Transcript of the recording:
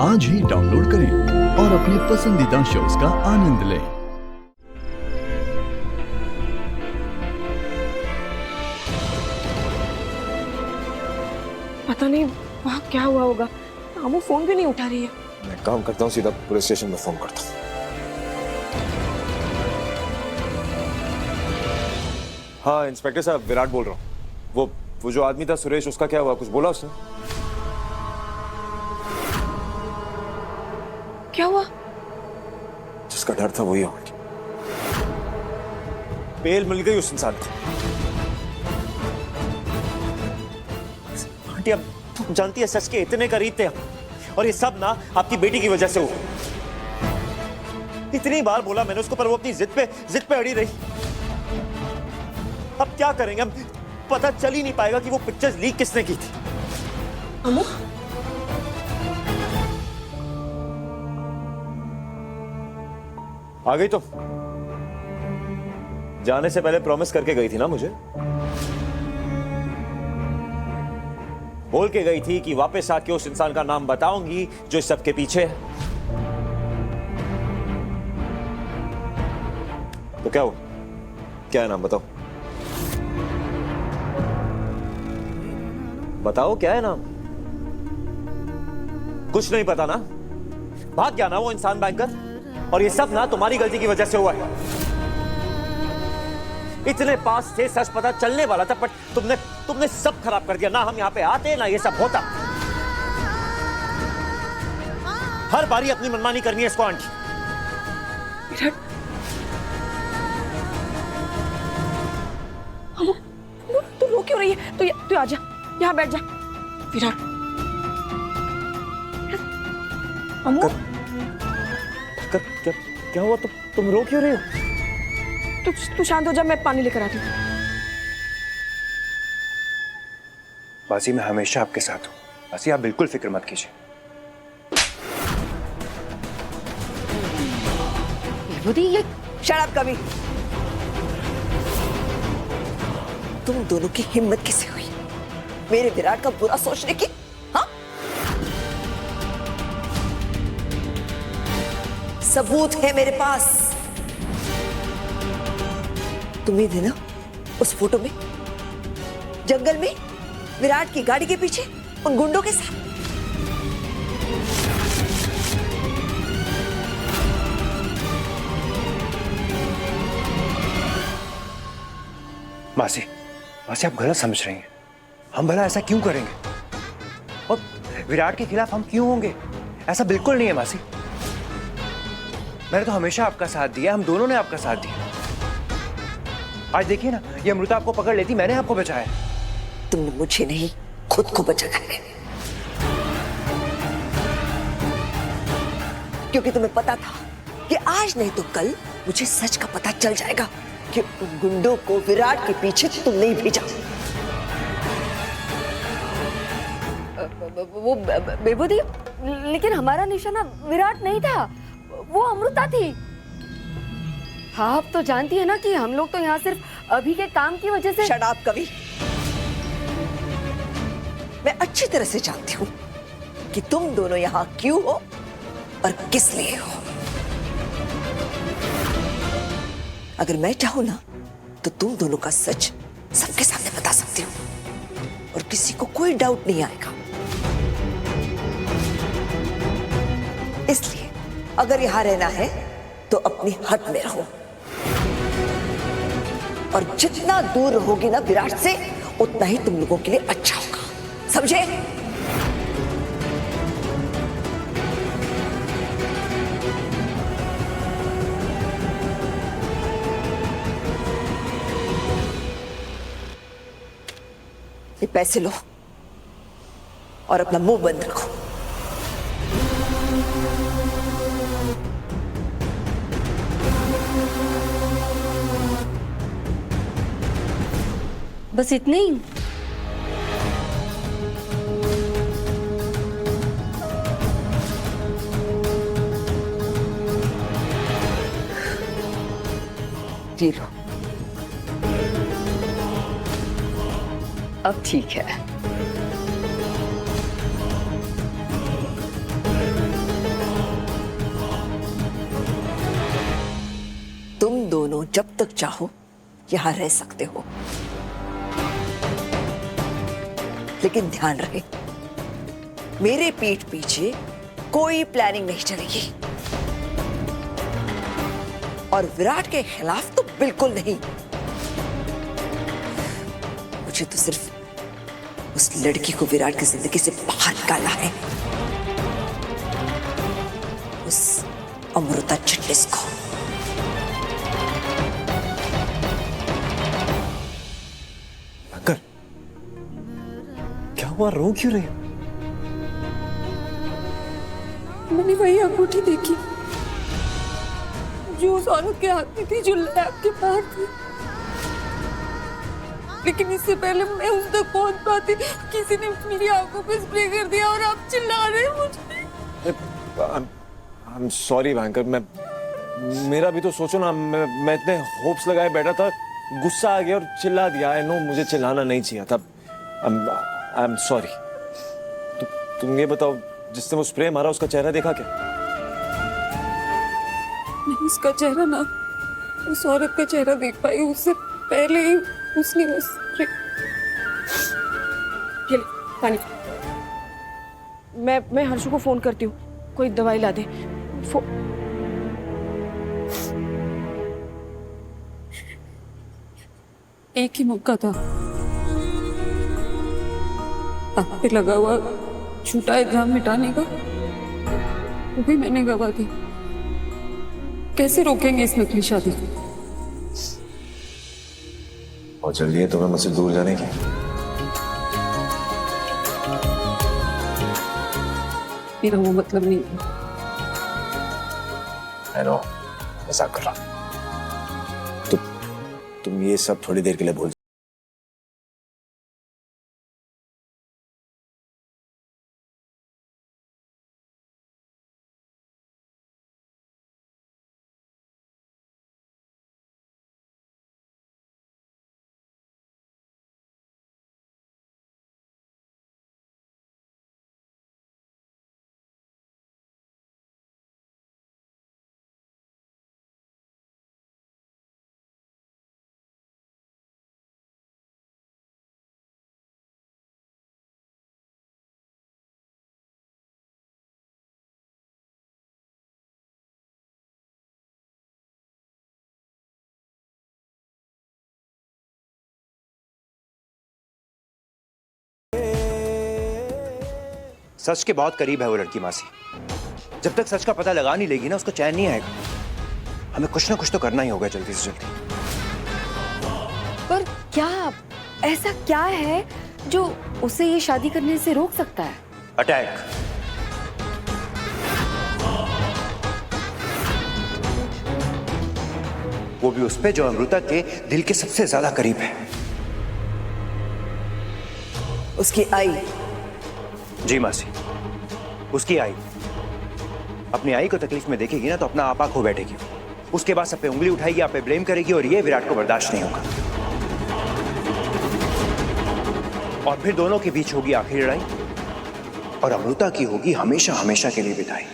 आज ही डाउनलोड करें और अपने पसंदीदा शोज का आनंद लें। पता नहीं वहाँ क्या हुआ होगा। आमू फोन भी नहीं उठा रही है। मैं काम करता हूँ, सीधा पुलिस स्टेशन में फोन करता हूँ। हाँ इंस्पेक्टर साहब, विराट बोल रहा हूँ। वो जो आदमी था सुरेश, उसका क्या हुआ? कुछ बोला उसने? क्या हुआ? जिसका डर था वही हो गया। बेल मिल गई उस इंसान को। आंटी, अब तुम जानती है सच के इतने करीब थे हम, और ये सब ना आपकी बेटी की वजह से हुआ। इतनी बार बोला मैंने उसको, पर वो अपनी जिद पे अड़ी रही। अब क्या करेंगे हम? पता चल ही नहीं पाएगा कि वो पिक्चर्स लीक किसने की थी। अमू, आ गई तो जाने से पहले प्रॉमिस करके गई थी ना मुझे। बोल के गई थी कि वापस आके उस इंसान का नाम बताऊंगी जो इस सब के पीछे है। तो क्या हुआ? क्या है नाम? बताओ बताओ, क्या है नाम? कुछ नहीं पता ना? भाग गया ना वो इंसान बैंकर, और ये सब ना तुम्हारी गलती की वजह से हुआ है। इतने पास थे, सच पता चलने वाला था, पर तुमने सब खराब कर दिया। ना हम यहां पे आते, ना ये सब होता। हर बारी अपनी मनमानी करनी है इसको आंटी। विराट, अमू, तू रो क्यों रही है? तू आजा, यहाँ बैठ जा। विराट, अमू, क्या हुआ? तुम रो क्यों रही हो? तू शांत हो जा, मैं पानी लेकर आती हूँ। बाजी, मैं हमेशा आपके साथ हूँ। बाजी, आप बिल्कुल फिक्र मत कीजिए। ये शराब कभी तुम दोनों की हिम्मत कैसे हुई मेरे विराट का बुरा सोचने की? हाँ, सबूत है मेरे पास। तुम्हें थे ना उस फोटो में, जंगल में विराट की गाड़ी के पीछे उन गुंडों के साथ। मासी, मासी, आप गलत समझ रही हैं। हम भला ऐसा क्यों करेंगे? और विराट के खिलाफ हम क्यों होंगे? ऐसा बिल्कुल नहीं है मासी। मैंने तो हमेशा आपका साथ दिया, हम दोनों ने आपका साथ दिया। आज देखिए ना, ये अमृता आपको पकड़ लेती, मैंने आपको बचाया। तुमने मुझे नहीं, खुद को बचाया है। क्योंकि तुम्हें पता था कि आज नहीं तो कल मुझे सच का पता चल जाएगा कि उन गुंडों को विराट के पीछे तुमने ही भेजा। वो बेबूदी, लेकिन हमारा निशाना विराट नहीं था, वो अमृता थी। हाँ, आप तो जानती है ना कि हम लोग तो यहाँ सिर्फ अभी के काम की वजह से। शट अप कवि। मैं अच्छी तरह से जानती हूँ कि तुम दोनों यहाँ क्यों हो और किस लिए हो। अगर मैं चाहूं ना तो तुम दोनों का सच सबके सामने बता सकती हूँ और किसी को कोई डाउट नहीं आएगा। इसलिए अगर यहां रहना है तो अपनी हद में रहो, और जितना दूर रहोगी ना विराट से, उतना ही तुम लोगों के लिए अच्छा होगा, समझे? ये पैसे लो और अपना मुंह बंद रखो। बस इतने ही? ये लो। अब ठीक है। जब तक चाहो यहां रह सकते हो, लेकिन ध्यान रहे मेरे पीठ पीछे कोई प्लानिंग नहीं चलेगी, और विराट के खिलाफ तो बिल्कुल नहीं। मुझे तो सिर्फ उस लड़की को विराट की जिंदगी से बाहर निकालना है, उस अमृता चिटनिस को। अंकल, क्या हुआ? रो क्यों रही? मैंने वही अंगूठी देखी जो उस औरत के हाथ में थी, जो लैब के बाहर थी, लेकिन इससे पहले मैं उस तक पहुंच पाती, किसी ने मेरी आंखों पे स्प्रे कर दिया और आप चिल्ला रहे हैं मुझे। आई एम सॉरी बैंकर, मेरा भी तो सोचो ना, मैं इतने होप्स लगाए बैठा था, गुस्सा आ गया और चिल्ला दिया। आई नो मुझे चिल्लाना नहीं चाहिए था। I am sorry. तुम ये बताओ, जिसने वो स्प्रे मारा उसका चेहरा देखा क्या? नहीं, उसका चेहरा ना, उस औरत का चेहरा देख पाई, उससे पहले ही उसने उस ये ले, पानी। मैं हर्षू को फोन करती हूँ, कोई दवाई ला दे। एक ही मौका था, आप पे लगा हुआ झूठा इल्जाम मिटाने का, वो भी मैंने गवा दी। कैसे रोकेंगे इस नकली शादी को? और चलिए तुम्हें मुझसे दूर जाने की। मेरा वो मतलब नहीं है। I know, मजाक कर रहा। तुम ये सब थोड़ी देर के लिए भूल सच के बहुत करीब है वो लड़की मासी। जब तक सच का पता लगा नहीं लेगी ना, उसको चैन नहीं आएगा। हमें कुछ ना कुछ तो करना ही होगा जल्दी से जल्दी। पर क्या, ऐसा क्या है जो उसे ये शादी करने से रोक सकता है? अटैक। वो भी उस पे जो अमृता के दिल के सबसे ज्यादा करीब है। उसकी आई। जी मासी, उसकी आई। अपनी आई को तकलीफ में देखेगी ना तो अपना आपा खो बैठेगी। उसके बाद सब पे उंगली उठाएगी, आप पे ब्लेम करेगी, और ये विराट को बर्दाश्त नहीं होगा। और फिर दोनों के बीच होगी आखिरी लड़ाई, और अमृता की होगी हमेशा हमेशा के लिए विदाई।